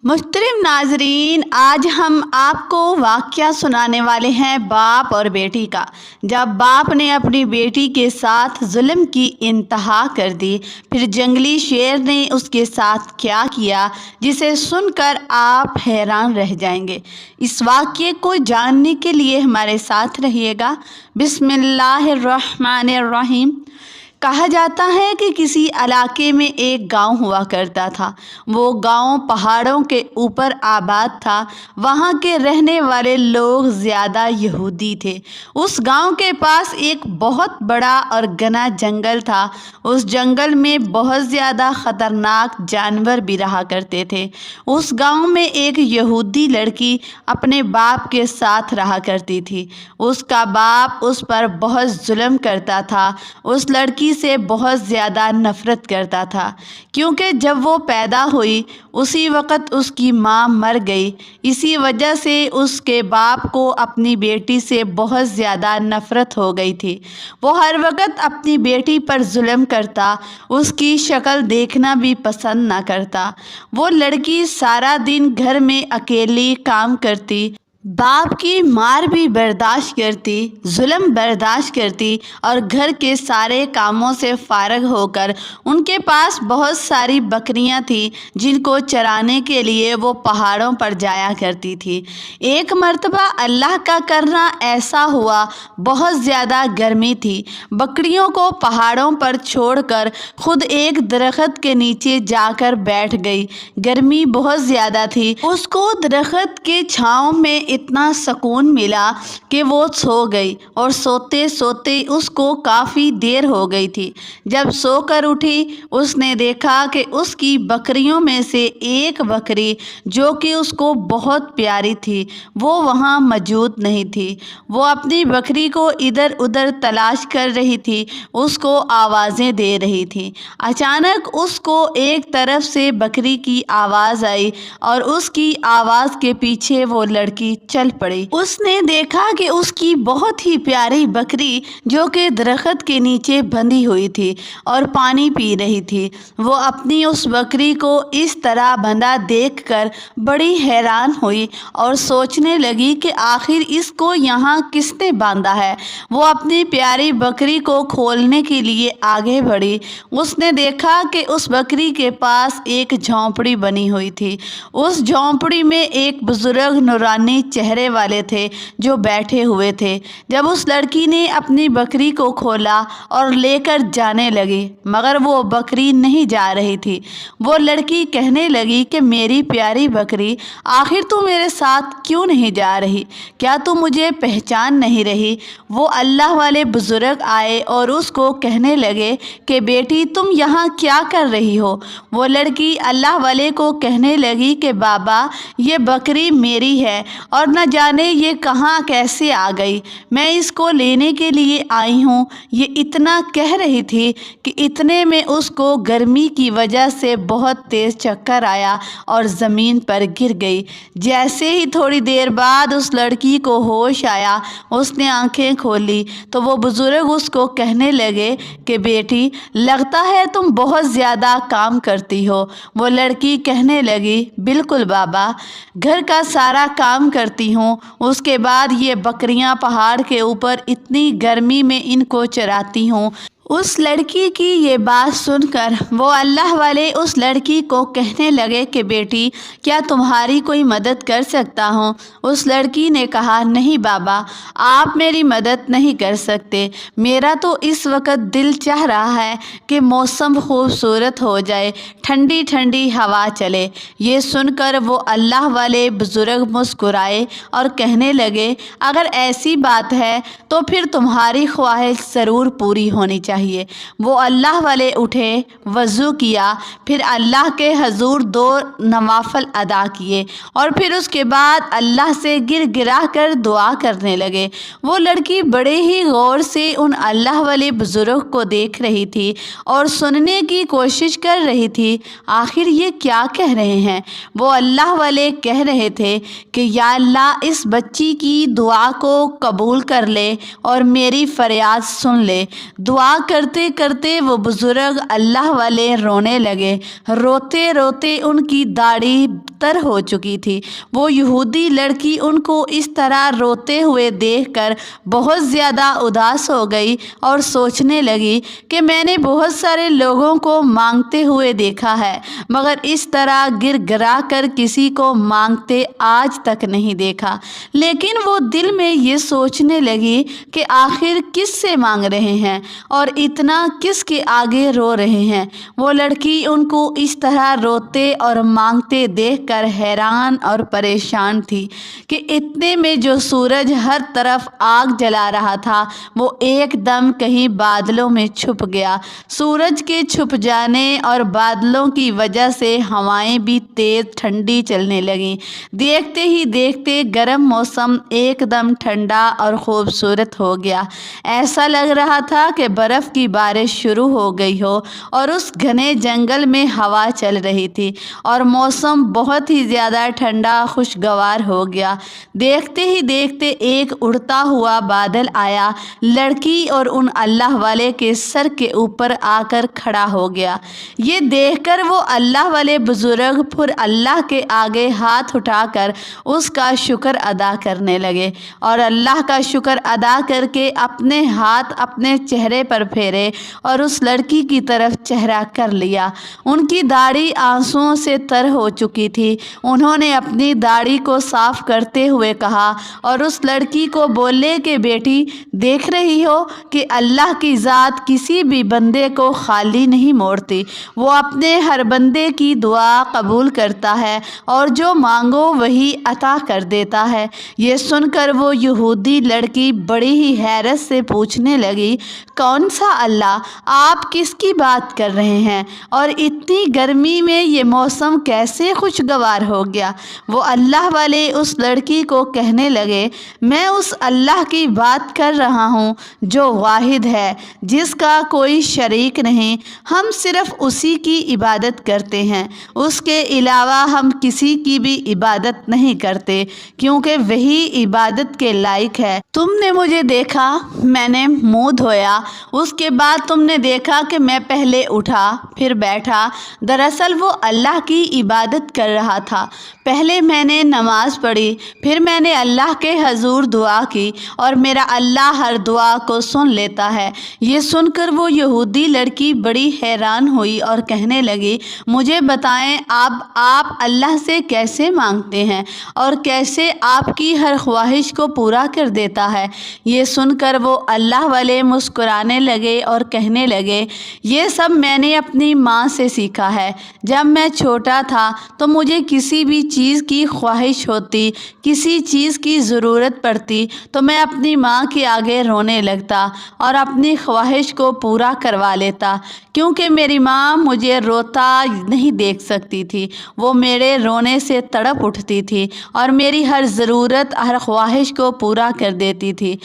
محترم ناظرین، آج ہم آپ کو واقعہ سنانے والے ہیں باپ اور بیٹی کا۔ جب باپ نے اپنی بیٹی کے ساتھ ظلم کی انتہا کر دی، پھر جنگلی شیر نے اس کے ساتھ کیا کیا، جسے سن کر آپ حیران رہ جائیں گے۔ اس واقعے کو جاننے کے لیے ہمارے ساتھ رہیے گا۔ بسم اللہ الرحمن الرحیم۔ کہا جاتا ہے کہ کسی علاقے میں ایک گاؤں ہوا کرتا تھا۔ وہ گاؤں پہاڑوں کے اوپر آباد تھا۔ وہاں کے رہنے والے لوگ زیادہ یہودی تھے۔ اس گاؤں کے پاس ایک بہت بڑا اور گھنا جنگل تھا۔ اس جنگل میں بہت زیادہ خطرناک جانور بھی رہا کرتے تھے۔ اس گاؤں میں ایک یہودی لڑکی اپنے باپ کے ساتھ رہا کرتی تھی۔ اس کا باپ اس پر بہت ظلم کرتا تھا۔ اس لڑکی سے بہت زیادہ نفرت کرتا تھا، کیونکہ جب وہ پیدا ہوئی اسی وقت اس کی ماں مر گئی۔ اسی وجہ سے اس کے باپ کو اپنی بیٹی سے بہت زیادہ نفرت ہو گئی تھی۔ وہ ہر وقت اپنی بیٹی پر ظلم کرتا، اس کی شکل دیکھنا بھی پسند نہ کرتا۔ وہ لڑکی سارا دن گھر میں اکیلی کام کرتی، باپ کی مار بھی برداشت کرتی، ظلم برداشت کرتی اور گھر کے سارے کاموں سے فارغ ہو کر ان کے پاس بہت ساری بکریاں تھیں جن کو چرانے کے لیے وہ پہاڑوں پر جایا کرتی تھی۔ ایک مرتبہ اللہ کا کرنا ایسا ہوا، بہت زیادہ گرمی تھی۔ بکریوں کو پہاڑوں پر چھوڑ کر خود ایک درخت کے نیچے جا کر بیٹھ گئی۔ گرمی بہت زیادہ تھی۔ اس کو درخت کے چھاؤں میں اتنا سکون ملا کہ وہ سو گئی، اور سوتے سوتے اس کو کافی دیر ہو گئی تھی۔ جب سو کر اٹھی، اس نے دیکھا کہ اس کی بکریوں میں سے ایک بکری جو کہ اس کو بہت پیاری تھی، وہ وہاں موجود نہیں تھی۔ وہ اپنی بکری کو ادھر ادھر تلاش کر رہی تھی، اس کو آوازیں دے رہی تھی۔ اچانک اس کو ایک طرف سے بکری کی آواز آئی، اور اس کی آواز کے پیچھے وہ لڑکی چل پڑی۔ اس نے دیکھا کہ اس کی بہت ہی پیاری بکری جو کہ درخت کے نیچے بندھی ہوئی تھی اور پانی پی رہی تھی۔ وہ اپنی اس بکری کو اس طرح بندھا دیکھ کر بڑی حیران ہوئی اور سوچنے لگی کہ آخر اس کو یہاں کس نے باندھا ہے۔ وہ اپنی پیاری بکری کو کھولنے کے لیے آگے بڑھی۔ اس نے دیکھا کہ اس بکری کے پاس ایک جھونپڑی بنی ہوئی تھی۔ اس جھونپڑی میں ایک بزرگ نورانی چہرے والے تھے جو بیٹھے ہوئے تھے۔ جب اس لڑکی نے اپنی بکری کو کھولا اور لے کر جانے لگی، مگر وہ بکری نہیں جا رہی تھی۔ وہ لڑکی کہنے لگی کہ میری پیاری بکری، آخر تو میرے ساتھ کیوں نہیں جا رہی؟ کیا تو مجھے پہچان نہیں رہی؟ وہ اللہ والے بزرگ آئے اور اس کو کہنے لگے کہ بیٹی، تم یہاں کیا کر رہی ہو؟ وہ لڑکی اللہ والے کو کہنے لگی کہ بابا، یہ بکری میری ہے اور نہ جانے یہ کہاں کیسے آ گئی۔ میں اس کو لینے کے لیے آئی ہوں۔ یہ اتنا کہہ رہی تھی کہ اتنے میں اس کو گرمی کی وجہ سے بہت تیز چکر آیا اور زمین پر گر گئی۔ جیسے ہی تھوڑی دیر بعد اس لڑکی کو ہوش آیا، اس نے آنکھیں کھولی تو وہ بزرگ اس کو کہنے لگے کہ بیٹی، لگتا ہے تم بہت زیادہ کام کرتی ہو۔ وہ لڑکی کہنے لگی، بالکل بابا، گھر کا سارا کام کرتی ہوں، اس کے بعد یہ بکریاں پہاڑ کے اوپر اتنی گرمی میں ان کو چراتی ہوں۔ اس لڑکی کی یہ بات سن کر وہ اللہ والے اس لڑکی کو کہنے لگے کہ بیٹی، کیا تمہاری کوئی مدد کر سکتا ہوں؟ اس لڑکی نے کہا، نہیں بابا، آپ میری مدد نہیں کر سکتے۔ میرا تو اس وقت دل چاہ رہا ہے کہ موسم خوبصورت ہو جائے، ٹھنڈی ٹھنڈی ہوا چلے۔ یہ سن کر وہ اللہ والے بزرگ مسکرائے اور کہنے لگے، اگر ایسی بات ہے تو پھر تمہاری خواہش ضرور پوری ہونی چاہیے۔ وہ اللہ والے اٹھے، وضو کیا، پھر اللہ کے حضور 2 نوافل ادا کیے اور پھر اس کے بعد اللہ سے گر گرا کر دعا کرنے لگے۔ وہ لڑکی بڑے ہی غور سے ان اللہ والے بزرگ کو دیکھ رہی تھی اور سننے کی کوشش کر رہی تھی، آخر یہ کیا کہہ رہے ہیں؟ وہ اللہ والے کہہ رہے تھے کہ یا اللہ، اس بچی کی دعا کو قبول کر لے اور میری فریاد سن لے۔ دعا کرتے کرتے وہ بزرگ اللہ والے رونے لگے۔ روتے روتے ان کی داڑھی تر ہو چکی تھی۔ وہ یہودی لڑکی ان کو اس طرح روتے ہوئے دیکھ کر بہت زیادہ اداس ہو گئی اور سوچنے لگی کہ میں نے بہت سارے لوگوں کو مانگتے ہوئے دیکھا ہے، مگر اس طرح گر گرا کر کسی کو مانگتے آج تک نہیں دیکھا۔ لیکن وہ دل میں یہ سوچنے لگی کہ آخر کس سے مانگ رہے ہیں اور اتنا کس کے آگے رو رہے ہیں۔ وہ لڑکی ان کو اس طرح روتے اور مانگتے دیکھ کر حیران اور پریشان تھی کہ اتنے میں جو سورج ہر طرف آگ جلا رہا تھا وہ ایک دم کہیں بادلوں میں چھپ گیا۔ سورج کے چھپ جانے اور بادلوں کی وجہ سے ہوائیں بھی تیز ٹھنڈی چلنے لگیں۔ دیکھتے ہی دیکھتے گرم موسم ایک دم ٹھنڈا اور خوبصورت ہو گیا۔ ایسا لگ رہا تھا کہ برف کی بارش شروع ہو گئی ہو اور اس گھنے جنگل میں ہوا چل رہی تھی اور موسم بہت ہی زیادہ ٹھنڈا خوشگوار ہو گیا۔ دیکھتے ہی دیکھتے ایک اڑتا ہوا بادل آیا، لڑکی اور ان اللہ والے کے سر کے اوپر آ کر کھڑا ہو گیا۔ یہ دیکھ کر وہ اللہ والے بزرگ پھر اللہ کے آگے ہاتھ اٹھا کر اس کا شکر ادا کرنے لگے اور اللہ کا شکر ادا کر کے اپنے ہاتھ اپنے چہرے پر پھیرے اور اس لڑکی کی طرف چہرہ کر لیا۔ ان کی داڑھی آنسوؤں سے تر ہو چکی تھی۔ انہوں نے اپنی داڑھی کو صاف کرتے ہوئے کہا اور اس لڑکی کو بولے کہ بیٹی، دیکھ رہی ہو کہ اللہ کی ذات کسی بھی بندے کو خالی نہیں موڑتی۔ وہ اپنے ہر بندے کی دعا قبول کرتا ہے اور جو مانگو وہی عطا کر دیتا ہے۔ یہ سن کر وہ یہودی لڑکی بڑی ہی حیرت سے پوچھنے لگی، کون سا اللہ؟ آپ کس کی بات کر رہے ہیں؟ اور اتنی گرمی میں یہ موسم کیسے خوشگوار ہو گیا؟ وہ اللہ والے اس لڑکی کو کہنے لگے، میں اس اللہ کی بات کر رہا ہوں جو واحد ہے، جس کا کوئی شریک نہیں۔ ہم صرف اسی کی عبادت کرتے ہیں، اس کے علاوہ ہم کسی کی بھی عبادت نہیں کرتے، کیونکہ وہی عبادت کے لائق ہے۔ تم نے مجھے دیکھا، میں نے منہ دھویا، اس کے بعد تم نے دیکھا کہ میں پہلے اٹھا پھر بیٹھا۔ دراصل وہ اللہ کی عبادت کر رہا تھا۔ پہلے میں نے نماز پڑھی، پھر میں نے اللہ کے حضور دعا کی اور میرا اللہ ہر دعا کو سن لیتا ہے۔ یہ سن کر وہ یہودی لڑکی بڑی حیران ہوئی اور کہنے لگی، مجھے بتائیں آپ اللہ سے کیسے مانگتے ہیں اور کیسے آپ کی ہر خواہش کو پورا کر دیتا ہے؟ یہ سن کر وہ اللہ والے مسکرانے لگے اور کہنے لگے، یہ سب میں نے اپنی ماں سے سیکھا ہے۔ جب میں چھوٹا تھا تو مجھے کسی بھی چیز کی خواہش ہوتی، کسی چیز کی ضرورت پڑتی تو میں اپنی ماں کے آگے رونے لگتا اور اپنی خواہش کو پورا کروا لیتا، کیونکہ میری ماں مجھے روتا نہیں دیکھ سکتی تھی۔ وہ میرے رونے سے تڑپ اٹھتی تھی اور میری ہر ضرورت، ہر خواہش کو پورا کر دیتی تھی۔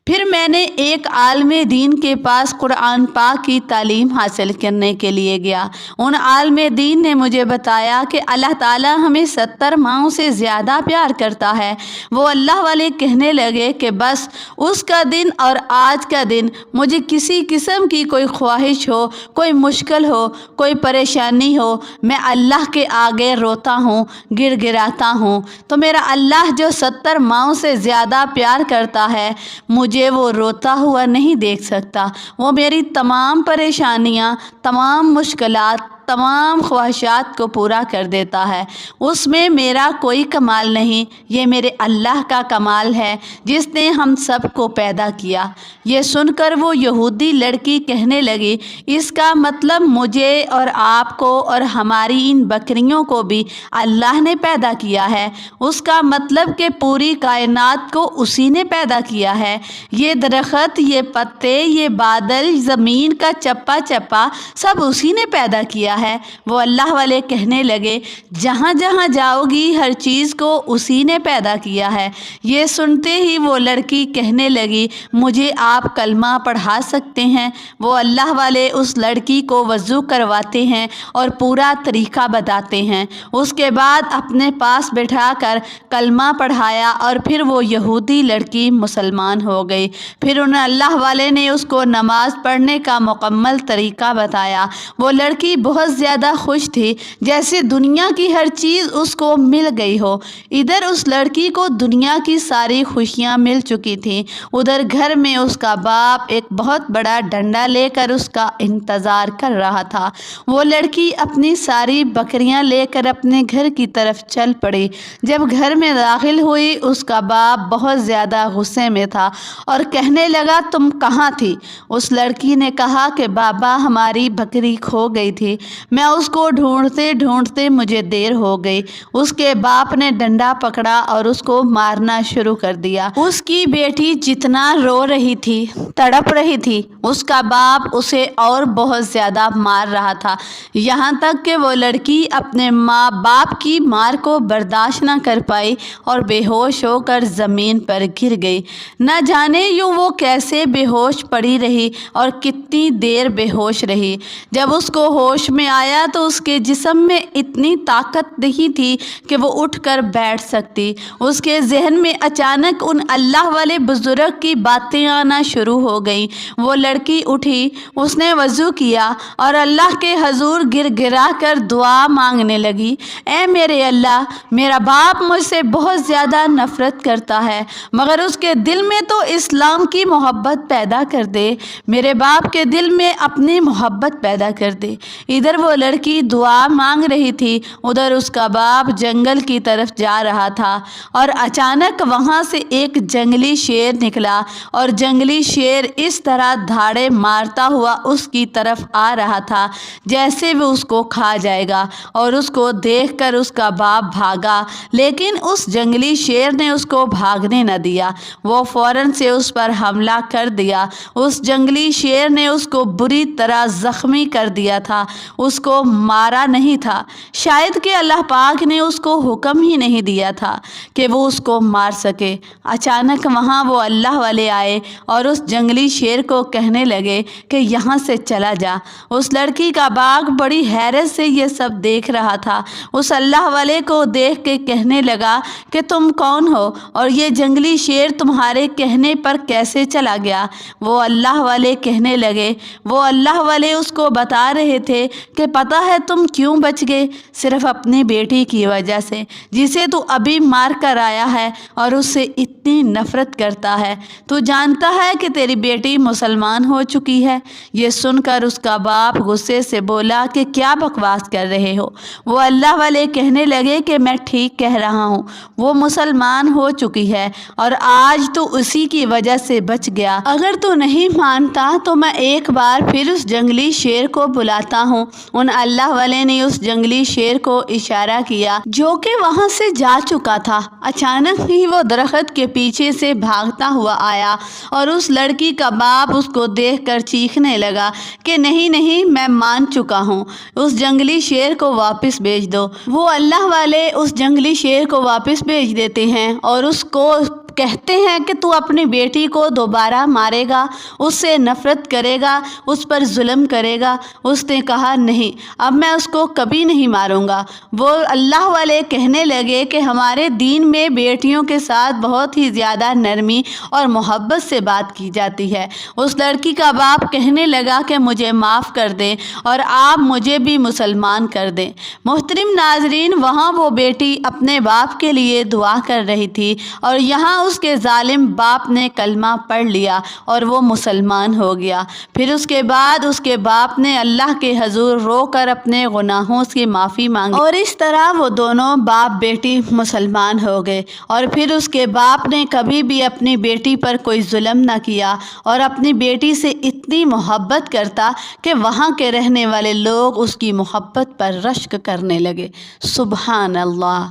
پھر میں نے ایک عالم دین کے پاس قرآن پاک کی تعلیم حاصل کرنے کے لیے گیا۔ ان عالم دین نے مجھے بتایا کہ اللہ تعالیٰ ہمیں 70 ماؤں سے زیادہ پیار کرتا ہے۔ وہ اللہ والے کہنے لگے کہ بس اس کا دن اور آج کا دن مجھے کسی قسم کی کوئی خواہش ہو، کوئی مشکل ہو، کوئی پریشانی ہو، میں اللہ کے آگے روتا ہوں، گر گراتا ہوں، تو میرا اللہ جو 70 ماؤں سے زیادہ پیار کرتا ہے مجھے وہ روتا ہوا نہیں دیکھ سکتا۔ وہ میری تمام پریشانیاں، تمام مشکلات، تمام خواہشات کو پورا کر دیتا ہے۔ اس میں میرا کوئی کمال نہیں، یہ میرے اللہ کا کمال ہے جس نے ہم سب کو پیدا کیا۔ یہ سن کر وہ یہودی لڑکی کہنے لگی، اس کا مطلب مجھے اور آپ کو اور ہماری ان بکریوں کو بھی اللہ نے پیدا کیا ہے۔ اس کا مطلب کہ پوری کائنات کو اسی نے پیدا کیا ہے۔ یہ درخت، یہ پتے، یہ بادل، زمین کا چپا چپا سب اسی نے پیدا کیا ہے? وہ اللہ والے کہنے لگے جہاں جہاں جاؤ گی ہر چیز کو اسی نے پیدا کیا ہے۔ یہ سنتے ہی وہ لڑکی کہنے لگی مجھے آپ کلمہ پڑھا سکتے ہیں؟ وہ اللہ والے اس لڑکی کو وضو کرواتے ہیں اور پورا طریقہ بتاتے ہیں۔ اس کے بعد اپنے پاس بٹھا کر کلمہ پڑھایا اور پھر وہ یہودی لڑکی مسلمان ہو گئی۔ پھر انہیں اللہ والے نے اس کو نماز پڑھنے کا مکمل طریقہ بتایا۔ وہ لڑکی بہت زیادہ خوش تھی جیسے دنیا کی ہر چیز اس کو مل گئی ہو۔ ادھر اس لڑکی کو دنیا کی ساری خوشیاں مل چکی تھیں، ادھر گھر میں اس کا باپ ایک بہت بڑا ڈنڈا لے کر اس کا انتظار کر رہا تھا۔ وہ لڑکی اپنی ساری بکریاں لے کر اپنے گھر کی طرف چل پڑی۔ جب گھر میں داخل ہوئی اس کا باپ بہت زیادہ غصے میں تھا اور کہنے لگا تم کہاں تھی؟ اس لڑکی نے کہا کہ بابا ہماری بکری کھو گئی تھی، میں اس کو ڈھونڈتے ڈھونڈتے مجھے دیر ہو گئی۔ اس کے باپ نے ڈنڈا پکڑا اور اس کو مارنا شروع کر دیا۔ اس کی بیٹی جتنا رو رہی تھی، تڑپ رہی تھی، اس کا باپ اسے اور بہت زیادہ مار رہا تھا، یہاں تک کہ وہ لڑکی اپنے ماں باپ کی مار کو برداشت نہ کر پائی اور بے ہوش ہو کر زمین پر گر گئی۔ نہ جانے یوں وہ کیسے بے ہوش پڑی رہی اور کتنی دیر بے ہوش رہی۔ جب اس کو ہوش میں آیا تو اس کے جسم میں اتنی طاقت نہیں تھی کہ وہ اٹھ کر بیٹھ سکتی۔ اس کے ذہن میں اچانک ان اللہ والے بزرگ کی باتیں آنا شروع ہو گئیں۔ وہ لڑکی اٹھی، اس نے وضو کیا اور اللہ کے حضور گر گرا کر دعا مانگنے لگی، اے میرے اللہ، میرا باپ مجھ سے بہت زیادہ نفرت کرتا ہے مگر اس کے دل میں تو اسلام کی محبت پیدا کر دے، میرے باپ کے دل میں اپنی محبت پیدا کر دے۔ ادھر وہ لڑکی دعا مانگ رہی تھی، ادھر اس کا باپ جنگل کی طرف جا رہا تھا اور اچانک وہاں سے ایک جنگلی شیر نکلا اور جنگلی شیر اس طرح دھاڑے مارتا ہوا اس کی طرف آ رہا تھا جیسے وہ اس کو کھا جائے گا، اور اس کو دیکھ کر اس کا باپ بھاگا، لیکن اس جنگلی شیر نے اس کو بھاگنے نہ دیا، وہ فوراً سے اس پر حملہ کر دیا۔ اس جنگلی شیر نے اس کو بری طرح زخمی کر دیا تھا، اس کو مارا نہیں تھا، شاید کہ اللہ پاک نے اس کو حکم ہی نہیں دیا تھا کہ وہ اس کو مار سکے۔ اچانک وہاں وہ اللہ والے آئے اور اس جنگلی شیر کو کہنے لگے کہ یہاں سے چلا جا۔ اس لڑکی کا باپ بڑی حیرت سے یہ سب دیکھ رہا تھا، اس اللہ والے کو دیکھ کے کہنے لگا کہ تم کون ہو اور یہ جنگلی شیر تمہارے کہنے پر کیسے چلا گیا؟ وہ اللہ والے کہنے لگے، وہ اللہ والے اس کو بتا رہے تھے کہ پتہ ہے تم کیوں بچ گئے؟ صرف اپنی بیٹی کی وجہ سے، جسے تو ابھی مار کر آیا ہے اور اس سے اتنی نفرت کرتا ہے۔ تو جانتا ہے کہ تیری بیٹی مسلمان ہو چکی ہے؟ یہ سن کر اس کا باپ غصے سے بولا کہ کیا بکواس کر رہے ہو؟ وہ اللہ والے کہنے لگے کہ میں ٹھیک کہہ رہا ہوں، وہ مسلمان ہو چکی ہے اور آج تو اسی کی وجہ سے بچ گیا۔ اگر تو نہیں مانتا تو میں ایک بار پھر اس جنگلی شیر کو بلاتا ہوں۔ ان اللہ والے نے اس جنگلی شیر کو اشارہ کیا جو کہ وہاں سے جا چکا تھا۔ اچانک ہی وہ درخت کے پیچھے سے بھاگتا ہوا آیا اور اس لڑکی کا باپ اس کو دیکھ کر چیخنے لگا کہ نہیں نہیں، میں مان چکا ہوں، اس جنگلی شیر کو واپس بھیج دو۔ وہ اللہ والے اس جنگلی شیر کو واپس بھیج دیتے ہیں اور اس کو کہتے ہیں کہ تو اپنی بیٹی کو دوبارہ مارے گا، اس سے نفرت کرے گا، اس پر ظلم کرے گا۔ اس نے کہا نہیں، اب میں اس کو کبھی نہیں ماروں گا۔ وہ اللہ والے کہنے لگے کہ ہمارے دین میں بیٹیوں کے ساتھ بہت ہی زیادہ نرمی اور محبت سے بات کی جاتی ہے۔ اس لڑکی کا باپ کہنے لگا کہ مجھے معاف کر دیں اور آپ مجھے بھی مسلمان کر دیں۔ محترم ناظرین، وہاں وہ بیٹی اپنے باپ کے لیے دعا کر رہی تھی اور یہاں اس کے ظالم باپ نے کلمہ پڑھ لیا اور وہ مسلمان ہو گیا۔ پھر اس کے بعد اس کے باپ نے اللہ کے حضور رو کر اپنے گناہوں کی معافی مانگی اور اس طرح وہ دونوں باپ بیٹی مسلمان ہو گئے۔ اور پھر اس کے باپ نے کبھی بھی اپنی بیٹی پر کوئی ظلم نہ کیا اور اپنی بیٹی سے اتنی محبت کرتا کہ وہاں کے رہنے والے لوگ اس کی محبت پر رشک کرنے لگے۔ سبحان اللہ۔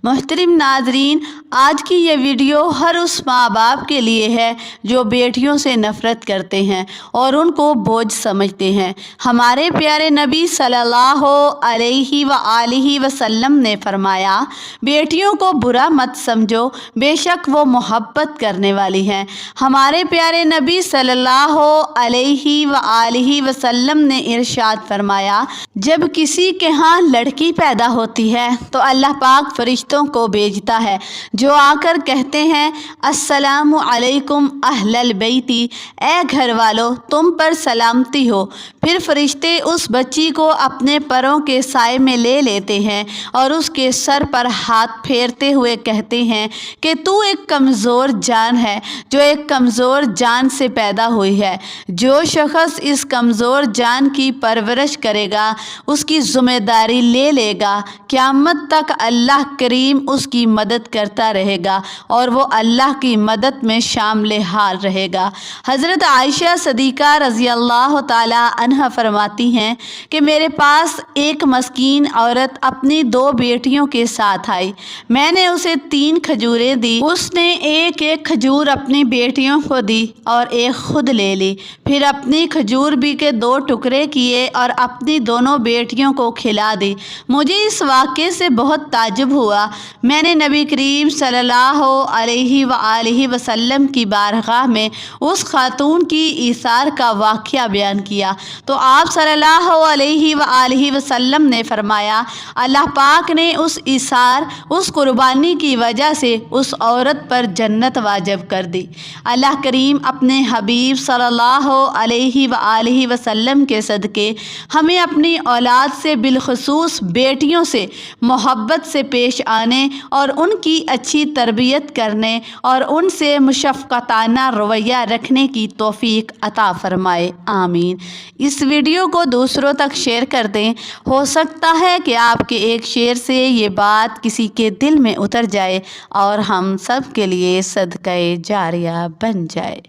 محترم ناظرین، آج کی یہ ویڈیو ہر اس ماں باپ کے لیے ہے جو بیٹیوں سے نفرت کرتے ہیں اور ان کو بوجھ سمجھتے ہیں۔ ہمارے پیارے نبی صلی اللہ علیہ وآلہ وسلم نے فرمایا، بیٹیوں کو برا مت سمجھو، بے شک وہ محبت کرنے والی ہیں۔ ہمارے پیارے نبی صلی اللہ علیہ وآلہ وسلم نے ارشاد فرمایا، جب کسی کے ہاں لڑکی پیدا ہوتی ہے تو اللہ پاک فرشتوں کو بھیجتا ہے جو آ کر کہتے ہیں، السلام علیکم اہل البیت، اے گھر والو تم پر سلامتی ہو۔ پھر فرشتے اس بچی کو اپنے پروں کے سائے میں لے لیتے ہیں اور اس کے سر پر ہاتھ پھیرتے ہوئے کہتے ہیں کہ تو ایک کمزور جان ہے جو ایک کمزور جان سے پیدا ہوئی ہے۔ جو شخص اس کمزور جان کی پرورش کرے گا اس کی ذمہ داری لے گا، قیامت تک اللہ کریم اس کی مدد کرتا رہے گا اور وہ اللہ کی مدد میں شامل حال رہے گا۔ حضرت عائشہ صدیقہ رضی اللہ تعالی عنہا فرماتی ہیں کہ میرے پاس ایک مسکین عورت اپنی 2 بیٹیوں کے ساتھ آئی، میں نے اسے 3 کھجوریں دی، اس نے ایک کھجور اپنی بیٹیوں کو دی اور ایک خود لے لی، پھر اپنی کھجور بھی کے 2 ٹکڑے کیے اور اپنی دونوں بیٹیوں کو کھلا دی۔ مجھے اس واقعے سے بہت تعجب ہوا۔ میں نے نبی کریم صلی اللہ علیہ وآلہ وسلم کی بارگاہ میں اس خاتون کی ایثار کا واقعہ بیان کیا تو آپ صلی اللہ علیہ وآلہ وسلم نے فرمایا، اللہ پاک نے اس ایثار، اس قربانی کی وجہ سے اس عورت پر جنت واجب کر دی۔ اللہ کریم اپنے حبیب صلی اللہ علیہ وآلہ وسلم کے صدقے ہمیں اپنی اولاد سے بالخصوص بیٹیوں سے محبت سے پیش آنے اور ان کی اچھی تربیت کرنے اور ان سے مشفقتانہ رویہ رکھنے کی توفیق عطا فرمائے، آمین۔ اس ویڈیو کو دوسروں تک شیئر کر دیں، ہو سکتا ہے کہ آپ کے ایک شیئر سے یہ بات کسی کے دل میں اتر جائے اور ہم سب کے لیے صدقہ جاریہ بن جائے۔